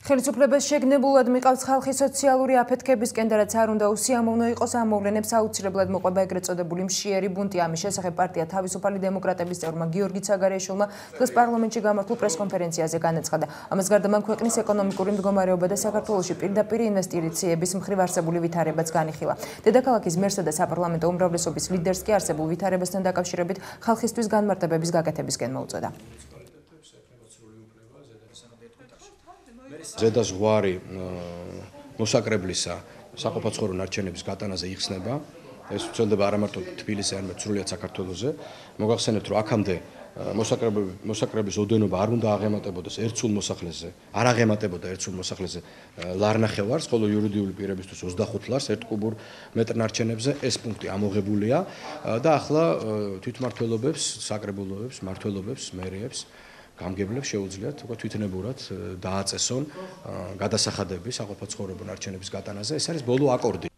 ხელისუფლებას შეგნებულად მიყავს ხალხი სოციალური აფეთქებისკენ და რაც არ უნდა უსიამოვნო იყოს ამ მოვლენებს აუცილებლად მოყვება ეგრეთ წოდებული მშიერი ბუნტი. ამის შესახებ პარტია თავისუფალი დემოკრატების წევრმა გიორგი ცაგარიაშვილმა დღეს პარლამენტში გამართულ პრესკონფერენციაზე განაცხადა. ამას გარდა მან ქვეყნის ეკონომიკური მდგომარეობა და საქართველოში პირდაპირ ინვესტიციების მხრივ არსებული ვითარებაც განიხილა. დედაქალაქის მერსა და საპარლამენტო უმრავლესობის ლიდერს კი არსებულ ვითარებასთან დაკავშირებით ხალხისთვის განმარტებების გაკეთებისკენ მოუწოდა. ზედაზღვარი მოსაკრებლისა საყოფაცხოვრო ნარჩენების გატანაზე იხსნება. ეს უცვლელდება არა მარტო თბილისზე, არამედ სრულიად საქართველოზე. მოგახსენებთ, რომ აქამდე მოსაკრების ოდენობა არ უნდა აღემატებოდეს ერთსულ მოსახლეზე, არ აღემატებოდა ერთსულ მოსახლეზე ლარნახევარს, ხოლო იურიდიული პირებისთვის 25 ლარს ერთ კუბურ მეტრ ნარჩენებზე. ეს პუნქტი ამოღებულია და ახლა თვითმმართველობებს, საკრებულოებს, მმართველობებს, მერიებს გამგებლებს შეუძლიათ უკვე თვითნებურად დააწესონ გადასახადები საყოფაცხოვრებო ნარჩენების გატანაზე. ეს არის ბოლო აკორდი.